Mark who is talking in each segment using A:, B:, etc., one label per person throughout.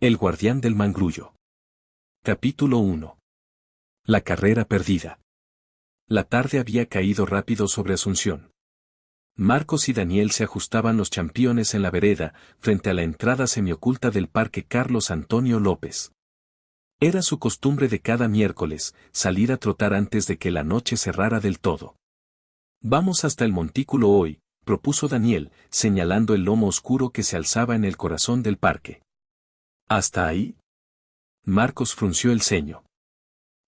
A: El guardián del mangrullo. Capítulo 1. La carrera perdida. La tarde había caído rápido sobre Asunción. Marcos y Daniel se ajustaban los championes en la vereda, frente a la entrada semioculta del Parque Carlos Antonio López. Era su costumbre de cada miércoles, salir a trotar antes de que la noche cerrara del todo. Vamos hasta el montículo hoy, propuso Daniel, señalando el lomo oscuro que se alzaba en el corazón del parque. ¿Hasta ahí? Marcos frunció el ceño.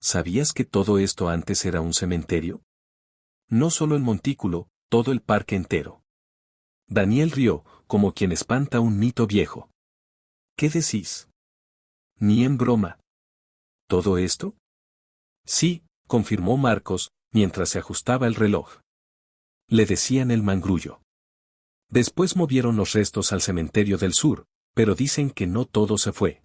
A: ¿Sabías que todo esto antes era un cementerio? No solo el montículo, todo el parque entero. Daniel rió, como quien espanta un mito viejo. ¿Qué decís? Ni en broma. ¿Todo esto? Sí, confirmó Marcos, mientras se ajustaba el reloj. Le decían el mangrullo. Después movieron los restos al cementerio del sur, pero dicen que no todo se fue.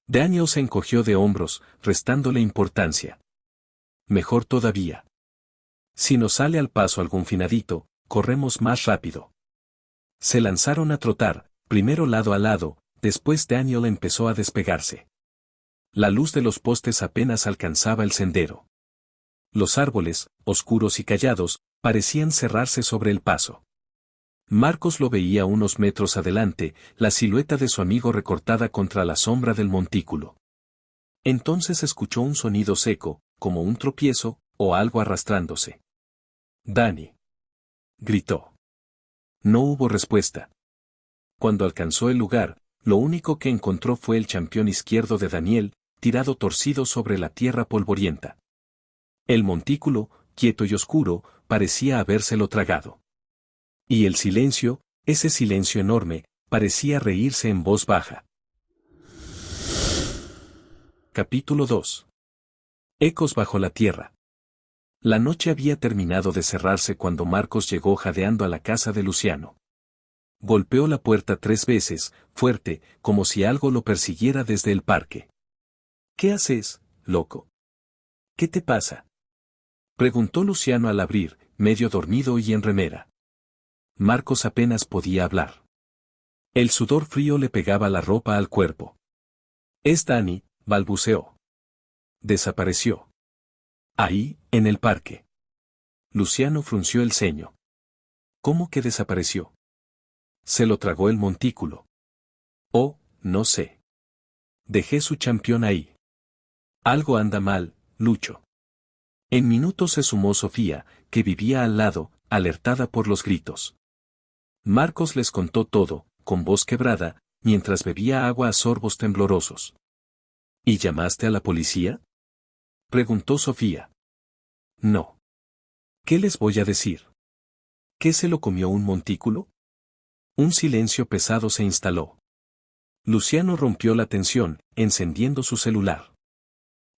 A: Daniel se encogió de hombros, restándole importancia. Mejor todavía. Si nos sale al paso algún finadito, corremos más rápido. Se lanzaron a trotar, primero lado a lado, después Daniel empezó a despegarse. La luz de los postes apenas alcanzaba el sendero. Los árboles, oscuros y callados, parecían cerrarse sobre el paso. Marcos lo veía unos metros adelante, la silueta de su amigo recortada contra la sombra del montículo. Entonces escuchó un sonido seco, como un tropiezo, o algo arrastrándose. «Dani», gritó. No hubo respuesta. Cuando alcanzó el lugar, lo único que encontró fue el champión izquierdo de Daniel, tirado torcido sobre la tierra polvorienta. El montículo, quieto y oscuro, parecía habérselo tragado. Y el silencio, ese silencio enorme, parecía reírse en voz baja. Capítulo 2. Ecos bajo la tierra. La noche había terminado de cerrarse cuando Marcos llegó jadeando a la casa de Luciano. Golpeó la puerta 3 veces, fuerte, como si algo lo persiguiera desde el parque. «¿Qué haces, loco? ¿Qué te pasa?», preguntó Luciano al abrir, medio dormido y en remera. Marcos apenas podía hablar. El sudor frío le pegaba la ropa al cuerpo. «Es Dani», balbuceó. Desapareció. Ahí, en el parque. Luciano frunció el ceño. ¿Cómo que desapareció? Se lo tragó el montículo. Oh, no sé. Dejé su champión ahí. Algo anda mal, Lucho. En minutos se sumó Sofía, que vivía al lado, alertada por los gritos. Marcos les contó todo, con voz quebrada, mientras bebía agua a sorbos temblorosos. ¿Y llamaste a la policía?, preguntó Sofía. No. ¿Qué les voy a decir? ¿Qué se lo comió un montículo? Un silencio pesado se instaló. Luciano rompió la tensión, encendiendo su celular.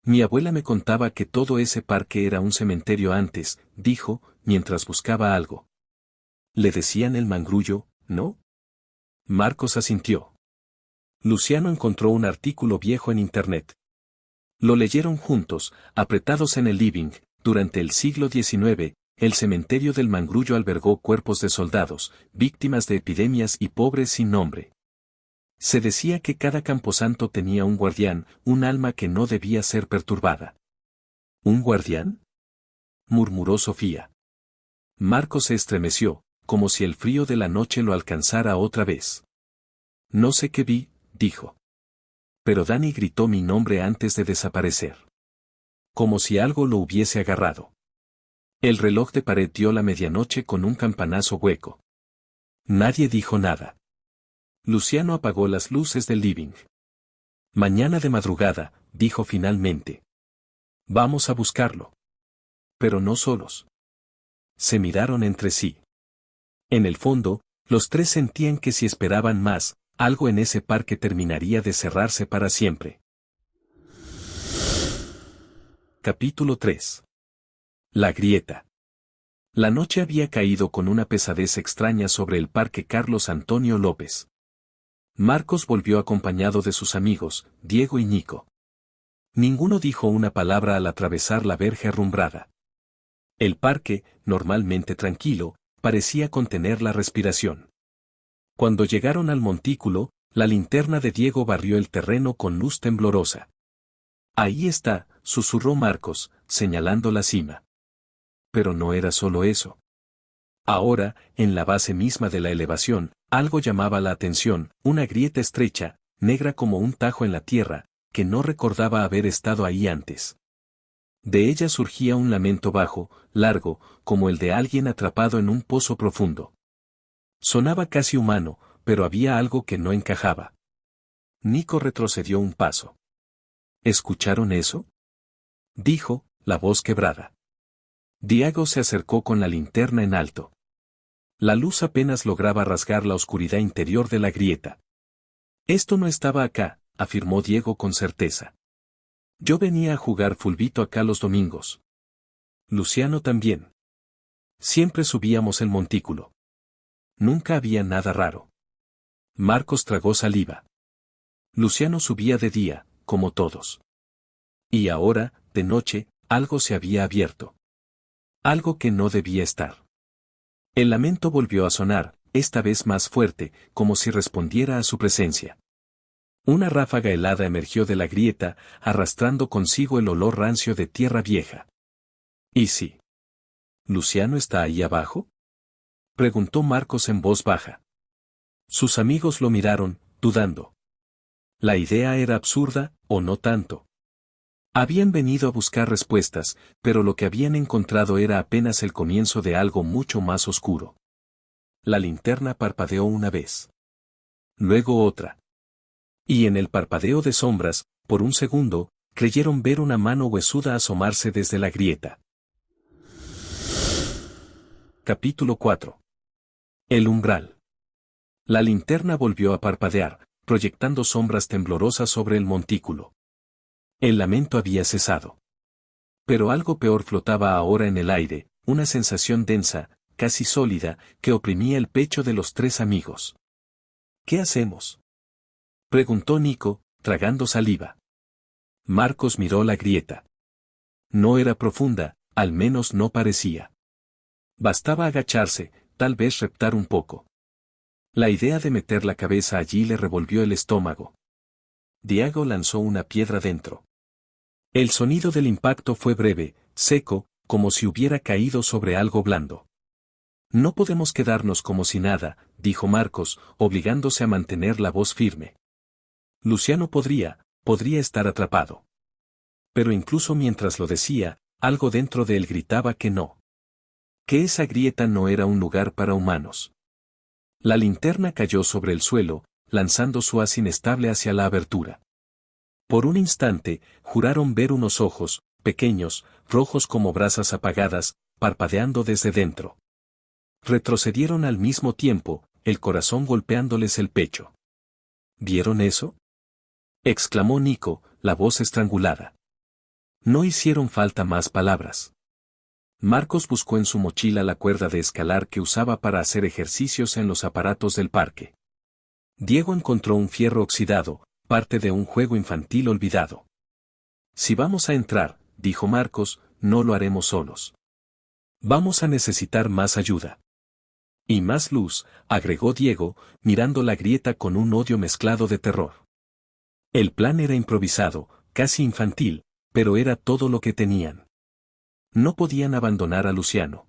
A: Mi abuela me contaba que todo ese parque era un cementerio antes, dijo, mientras buscaba algo. Le decían el mangrullo, ¿no? Marcos asintió. Luciano encontró un artículo viejo en internet. Lo leyeron juntos, apretados en el living. Durante el siglo XIX, el cementerio del mangrullo albergó cuerpos de soldados, víctimas de epidemias y pobres sin nombre. Se decía que cada camposanto tenía un guardián, un alma que no debía ser perturbada. ¿Un guardián?, murmuró Sofía. Marcos se estremeció, como si el frío de la noche lo alcanzara otra vez. No sé qué vi, dijo. Pero Dani gritó mi nombre antes de desaparecer. Como si algo lo hubiese agarrado. El reloj de pared dio la medianoche con un campanazo hueco. Nadie dijo nada. Luciano apagó las luces del living. Mañana de madrugada, dijo finalmente. Vamos a buscarlo. Pero no solos. Se miraron entre sí. En el fondo, los tres sentían que si esperaban más, algo en ese parque terminaría de cerrarse para siempre. Capítulo 3. La grieta. La noche había caído con una pesadez extraña sobre el Parque Carlos Antonio López. Marcos volvió acompañado de sus amigos, Diego y Nico. Ninguno dijo una palabra al atravesar la verja herrumbrada. El parque, normalmente tranquilo, parecía contener la respiración. Cuando llegaron al montículo, La linterna de Diego barrió el terreno con luz temblorosa. Ahí está, susurró Marcos, señalando la cima. Pero no era solo eso. Ahora, en la base misma de la elevación, algo llamaba la atención, una grieta estrecha, negra como un tajo en la tierra, que no recordaba haber estado ahí antes. De ella surgía un lamento bajo, largo, como el de alguien atrapado en un pozo profundo. Sonaba casi humano, pero había algo que no encajaba. Nico retrocedió un paso. ¿Escucharon eso?, dijo, la voz quebrada. Diego se acercó con la linterna en alto. La luz apenas lograba rasgar la oscuridad interior de la grieta. Esto no estaba acá, afirmó Diego con certeza. Yo venía a jugar fulbito acá los domingos. Luciano también. Siempre subíamos el montículo. Nunca había nada raro. Marcos tragó saliva. Luciano subía de día, como todos. Y ahora, de noche, algo se había abierto. Algo que no debía estar. El lamento volvió a sonar, esta vez más fuerte, como si respondiera a su presencia. Una ráfaga helada emergió de la grieta, arrastrando consigo el olor rancio de tierra vieja. ¿Y sí? ¿Luciano está ahí abajo?, preguntó Marcos en voz baja. Sus amigos lo miraron, dudando. La idea era absurda, o no tanto. Habían venido a buscar respuestas, pero lo que habían encontrado era apenas el comienzo de algo mucho más oscuro. La linterna parpadeó una vez. Luego otra. Y en el parpadeo de sombras, por un segundo, creyeron ver una mano huesuda asomarse desde la grieta. Capítulo 4. El umbral. La linterna volvió a parpadear, proyectando sombras temblorosas sobre el montículo. El lamento había cesado. Pero algo peor flotaba ahora en el aire, una sensación densa, casi sólida, que oprimía el pecho de los tres amigos. ¿Qué hacemos?, preguntó Nico, tragando saliva. Marcos miró la grieta. No era profunda, al menos no parecía. Bastaba agacharse, tal vez reptar un poco. La idea de meter la cabeza allí le revolvió el estómago. Diego lanzó una piedra dentro. El sonido del impacto fue breve, seco, como si hubiera caído sobre algo blando. No podemos quedarnos como si nada, dijo Marcos, obligándose a mantener la voz firme. Luciano podría estar atrapado. Pero incluso mientras lo decía, algo dentro de él gritaba que no. Que esa grieta no era un lugar para humanos. La linterna cayó sobre el suelo, lanzando su haz inestable hacia la abertura. Por un instante, juraron ver unos ojos, pequeños, rojos como brasas apagadas, parpadeando desde dentro. Retrocedieron al mismo tiempo, el corazón golpeándoles el pecho. ¿Vieron eso?, exclamó Nico, la voz estrangulada. No hicieron falta más palabras. Marcos buscó en su mochila la cuerda de escalar que usaba para hacer ejercicios en los aparatos del parque. Diego encontró un fierro oxidado, parte de un juego infantil olvidado. Si vamos a entrar, dijo Marcos, no lo haremos solos. Vamos a necesitar más ayuda. Y más luz, agregó Diego, mirando la grieta con un odio mezclado de terror. El plan era improvisado, casi infantil, pero era todo lo que tenían. No podían abandonar a Luciano.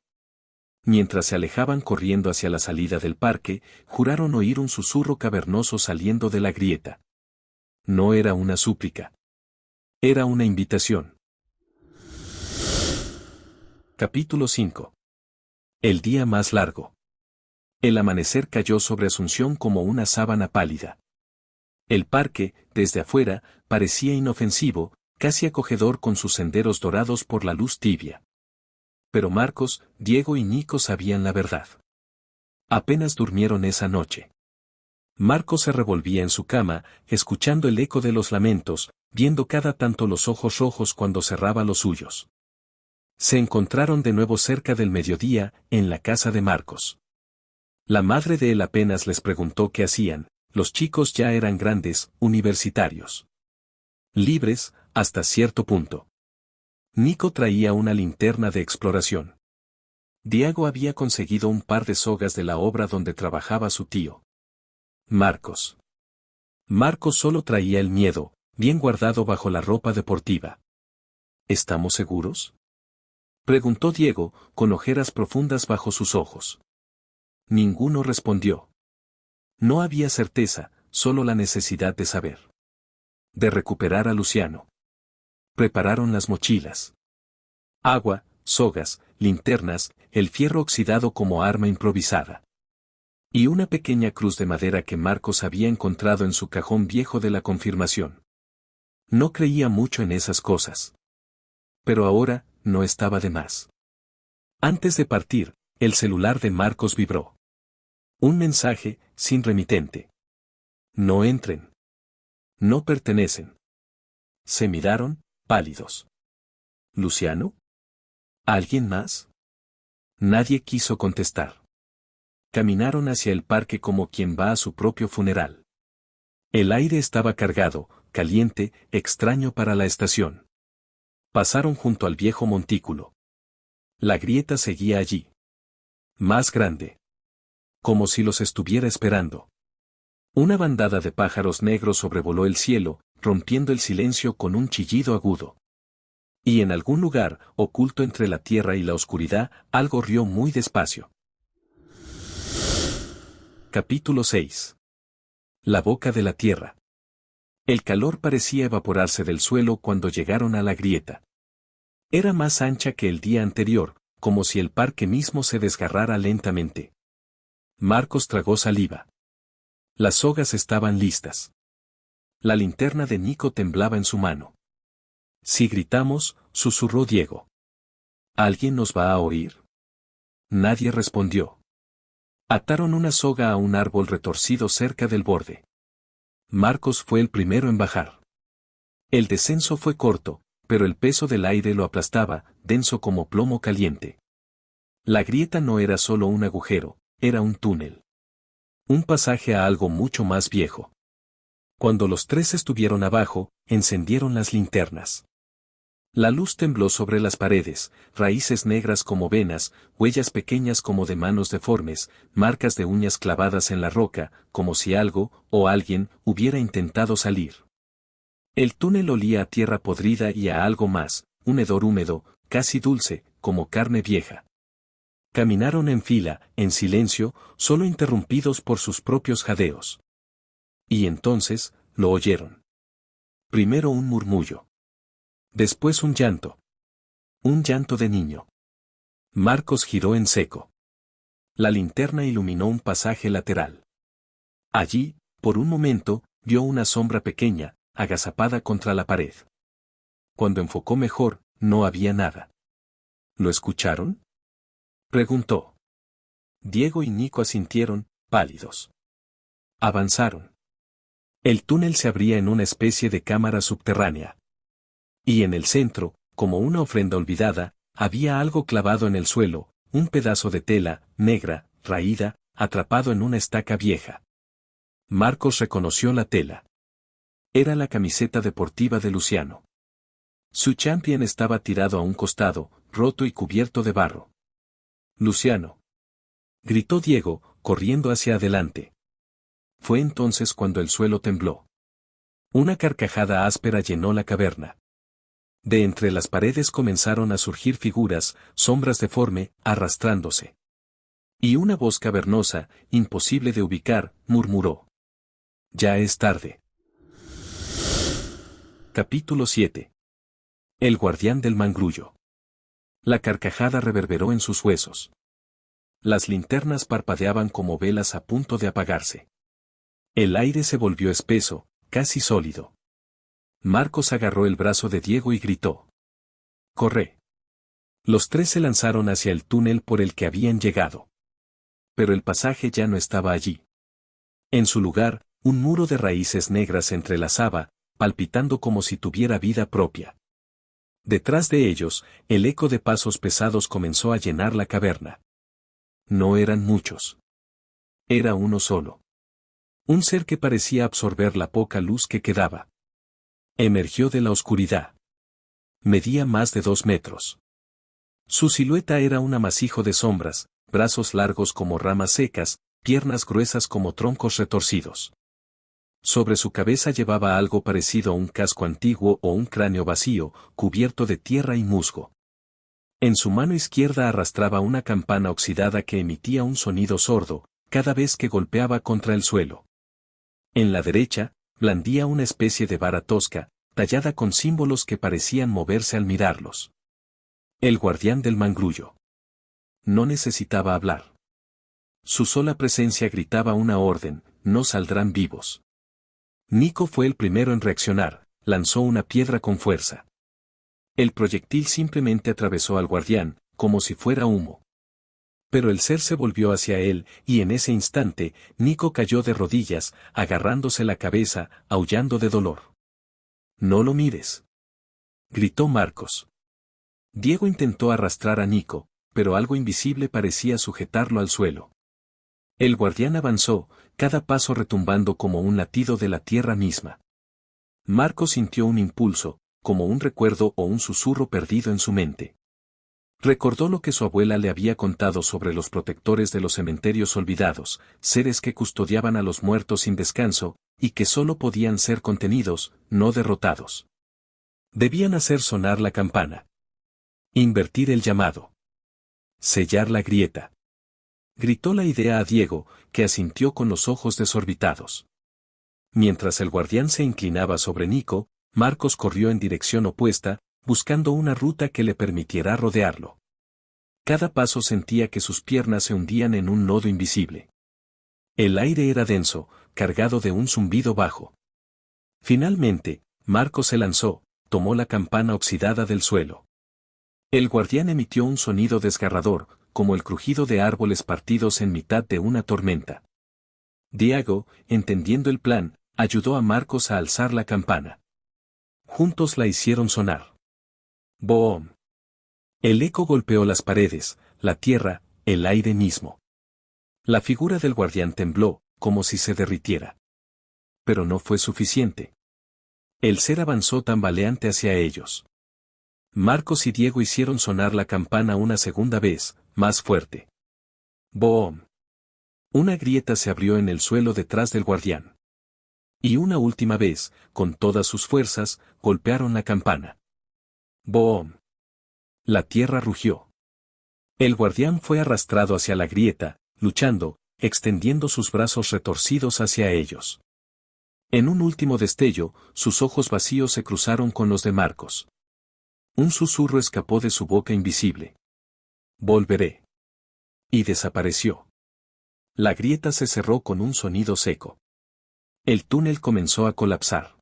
A: Mientras se alejaban corriendo hacia la salida del parque, juraron oír un susurro cavernoso saliendo de la grieta. No era una súplica. Era una invitación. Capítulo 5. El día más largo. El amanecer cayó sobre Asunción como una sábana pálida. El parque, desde afuera, parecía inofensivo, casi acogedor con sus senderos dorados por la luz tibia. Pero Marcos, Diego y Nico sabían la verdad. Apenas durmieron esa noche. Marcos se revolvía en su cama, escuchando el eco de los lamentos, viendo cada tanto los ojos rojos cuando cerraba los suyos. Se encontraron de nuevo cerca del mediodía, en la casa de Marcos. La madre de él apenas les preguntó qué hacían, los chicos ya eran grandes, universitarios. Libres, hasta cierto punto. Nico traía una linterna de exploración. Diego había conseguido un par de sogas de la obra donde trabajaba su tío. Marcos. Marcos solo traía el miedo, bien guardado bajo la ropa deportiva. ¿Estamos seguros? Preguntó Diego, con ojeras profundas bajo sus ojos. Ninguno respondió. No había certeza, solo la necesidad de saber. De recuperar a Luciano. Prepararon las mochilas. Agua, sogas, linternas, el fierro oxidado como arma improvisada. Y una pequeña cruz de madera que Marcos había encontrado en su cajón viejo de la confirmación. No creía mucho en esas cosas. Pero ahora, no estaba de más. Antes de partir, el celular de Marcos vibró. Un mensaje, sin remitente. No entren. No pertenecen. Se miraron, pálidos. ¿Luciano? ¿Alguien más? Nadie quiso contestar. Caminaron hacia el parque como quien va a su propio funeral. El aire estaba cargado, caliente, extraño para la estación. Pasaron junto al viejo montículo. La grieta seguía allí. Más grande. Como si los estuviera esperando. Una bandada de pájaros negros sobrevoló el cielo, rompiendo el silencio con un chillido agudo. Y en algún lugar, oculto entre la tierra y la oscuridad, algo rió muy despacio. Capítulo 6. La boca de la tierra. El calor parecía evaporarse del suelo cuando llegaron a la grieta. Era más ancha que el día anterior, como si el parque mismo se desgarrara lentamente. Marcos tragó saliva. Las sogas estaban listas. La linterna de Nico temblaba en su mano. Si gritamos, susurró Diego. ¿Alguien nos va a oír? Nadie respondió. Ataron una soga a un árbol retorcido cerca del borde. Marcos fue el primero en bajar. El descenso fue corto, pero el peso del aire lo aplastaba, denso como plomo caliente. La grieta no era solo un agujero, era un túnel. Un pasaje a algo mucho más viejo. Cuando los tres estuvieron abajo, encendieron las linternas. La luz tembló sobre las paredes, raíces negras como venas, huellas pequeñas como de manos deformes, marcas de uñas clavadas en la roca, como si algo, o alguien, hubiera intentado salir. El túnel olía a tierra podrida y a algo más, un hedor húmedo, casi dulce, como carne vieja. Caminaron en fila, en silencio, solo interrumpidos por sus propios jadeos. Y entonces, lo oyeron. Primero un murmullo. Después un llanto. Un llanto de niño. Marcos giró en seco. La linterna iluminó un pasaje lateral. Allí, por un momento, vio una sombra pequeña, agazapada contra la pared. Cuando enfocó mejor, no había nada. ¿Lo escucharon? Preguntó. Diego y Nico asintieron, pálidos. Avanzaron. El túnel se abría en una especie de cámara subterránea. Y en el centro, como una ofrenda olvidada, había algo clavado en el suelo, un pedazo de tela, negra, raída, atrapado en una estaca vieja. Marcos reconoció la tela. Era la camiseta deportiva de Luciano. Su champion estaba tirado a un costado, roto y cubierto de barro. Luciano. Gritó Diego, corriendo hacia adelante. Fue entonces cuando el suelo tembló. Una carcajada áspera llenó la caverna. De entre las paredes comenzaron a surgir figuras, sombras deforme, arrastrándose. Y una voz cavernosa, imposible de ubicar, murmuró. Ya es tarde. Capítulo 7. El guardián del mangrullo. La carcajada reverberó en sus huesos. Las linternas parpadeaban como velas a punto de apagarse. El aire se volvió espeso, casi sólido. Marcos agarró el brazo de Diego y gritó. ¡Corre! Los tres se lanzaron hacia el túnel por el que habían llegado. Pero el pasaje ya no estaba allí. En su lugar, un muro de raíces negras se entrelazaba, palpitando como si tuviera vida propia. Detrás de ellos, el eco de pasos pesados comenzó a llenar la caverna. No eran muchos. Era uno solo. Un ser que parecía absorber la poca luz que quedaba. Emergió de la oscuridad. Medía más de 2 metros. Su silueta era un amasijo de sombras, brazos largos como ramas secas, piernas gruesas como troncos retorcidos. Sobre su cabeza llevaba algo parecido a un casco antiguo o un cráneo vacío, cubierto de tierra y musgo. En su mano izquierda arrastraba una campana oxidada que emitía un sonido sordo, cada vez que golpeaba contra el suelo. En la derecha, blandía una especie de vara tosca, tallada con símbolos que parecían moverse al mirarlos. El guardián del mangrullo. No necesitaba hablar. Su sola presencia gritaba una orden: no saldrán vivos. Nico fue el primero en reaccionar, lanzó una piedra con fuerza. El proyectil simplemente atravesó al guardián, como si fuera humo. Pero el ser se volvió hacia él, y en ese instante, Nico cayó de rodillas, agarrándose la cabeza, aullando de dolor. «No lo mires», gritó Marcos. Diego intentó arrastrar a Nico, pero algo invisible parecía sujetarlo al suelo. El guardián avanzó, cada paso retumbando como un latido de la tierra misma. Marcos sintió un impulso, como un recuerdo o un susurro perdido en su mente. Recordó lo que su abuela le había contado sobre los protectores de los cementerios olvidados, seres que custodiaban a los muertos sin descanso, y que solo podían ser contenidos, no derrotados. Debían hacer sonar la campana. Invertir el llamado. Sellar la grieta. Gritó la idea a Diego, que asintió con los ojos desorbitados. Mientras el guardián se inclinaba sobre Nico, Marcos corrió en dirección opuesta, buscando una ruta que le permitiera rodearlo. Cada paso sentía que sus piernas se hundían en un lodo invisible. El aire era denso, cargado de un zumbido bajo. Finalmente, Marcos se lanzó, tomó la campana oxidada del suelo. El guardián emitió un sonido desgarrador, como el crujido de árboles partidos en mitad de una tormenta. Diego, entendiendo el plan, ayudó a Marcos a alzar la campana. Juntos la hicieron sonar. ¡Boom! El eco golpeó las paredes, la tierra, el aire mismo. La figura del guardián tembló, como si se derritiera. Pero no fue suficiente. El ser avanzó tambaleante hacia ellos. Marcos y Diego hicieron sonar la campana una segunda vez, más fuerte. ¡Boom! Una grieta se abrió en el suelo detrás del guardián. Y una última vez, con todas sus fuerzas, golpearon la campana. ¡Boom! La tierra rugió. El guardián fue arrastrado hacia la grieta, luchando, extendiendo sus brazos retorcidos hacia ellos. En un último destello, sus ojos vacíos se cruzaron con los de Marcos. Un susurro escapó de su boca invisible. «Volveré». Y desapareció. La grieta se cerró con un sonido seco. El túnel comenzó a colapsar.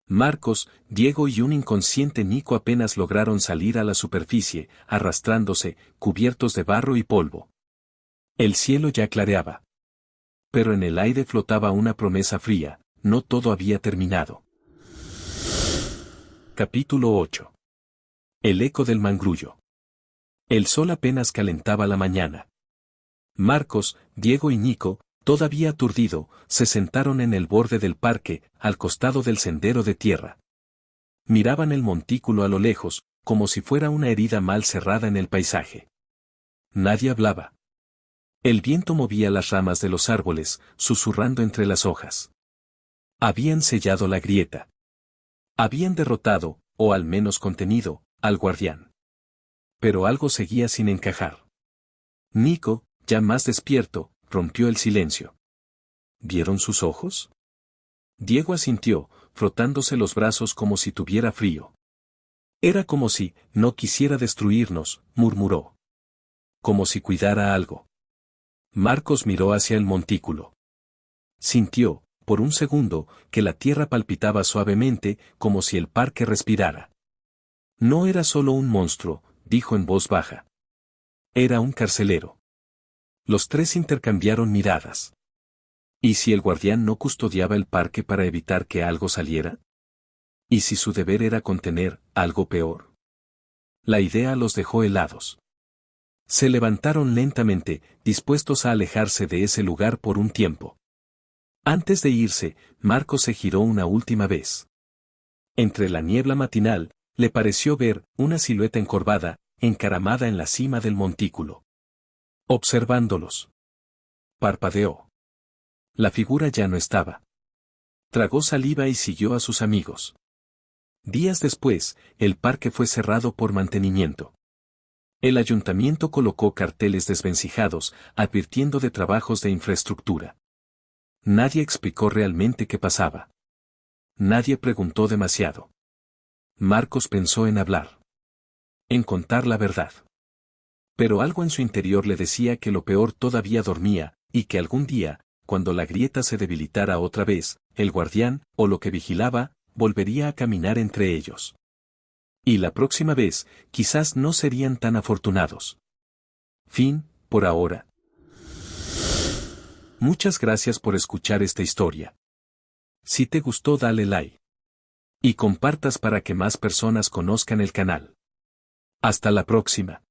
A: Marcos, Diego y un inconsciente Nico apenas lograron salir a la superficie, arrastrándose, cubiertos de barro y polvo. El cielo ya clareaba. Pero en el aire flotaba una promesa fría: no todo había terminado. Capítulo 8. El eco del mangrullo. El sol apenas calentaba la mañana. Marcos, Diego y Nico, todavía aturdido, se sentaron en el borde del parque, al costado del sendero de tierra. Miraban el montículo a lo lejos, como si fuera una herida mal cerrada en el paisaje. Nadie hablaba. El viento movía las ramas de los árboles, susurrando entre las hojas. Habían sellado la grieta. Habían derrotado, o al menos contenido, al guardián. Pero algo seguía sin encajar. Nico, ya más despierto, rompió el silencio. ¿Vieron sus ojos? Diego asintió, frotándose los brazos como si tuviera frío. Era como si no quisiera destruirnos, murmuró. Como si cuidara algo. Marcos miró hacia el montículo. Sintió, por un segundo, que la tierra palpitaba suavemente, como si el parque respirara. No era solo un monstruo, dijo en voz baja. Era un carcelero. Los tres intercambiaron miradas. ¿Y si el guardián no custodiaba el parque para evitar que algo saliera? ¿Y si su deber era contener algo peor? La idea los dejó helados. Se levantaron lentamente, dispuestos a alejarse de ese lugar por un tiempo. Antes de irse, Marcos se giró una última vez. Entre la niebla matinal, le pareció ver una silueta encorvada, encaramada en la cima del montículo. Observándolos. Parpadeó. La figura ya no estaba. Tragó saliva y siguió a sus amigos. Días después, el parque fue cerrado por mantenimiento. El ayuntamiento colocó carteles desvencijados, advirtiendo de trabajos de infraestructura. Nadie explicó realmente qué pasaba. Nadie preguntó demasiado. Marcos pensó en hablar. En contar la verdad. Pero algo en su interior le decía que lo peor todavía dormía, y que algún día, cuando la grieta se debilitara otra vez, el guardián, o lo que vigilaba, volvería a caminar entre ellos. Y la próxima vez, quizás no serían tan afortunados. Fin, por ahora. Muchas gracias por escuchar esta historia. Si te gustó, dale like. Y compartas para que más personas conozcan el canal. Hasta la próxima.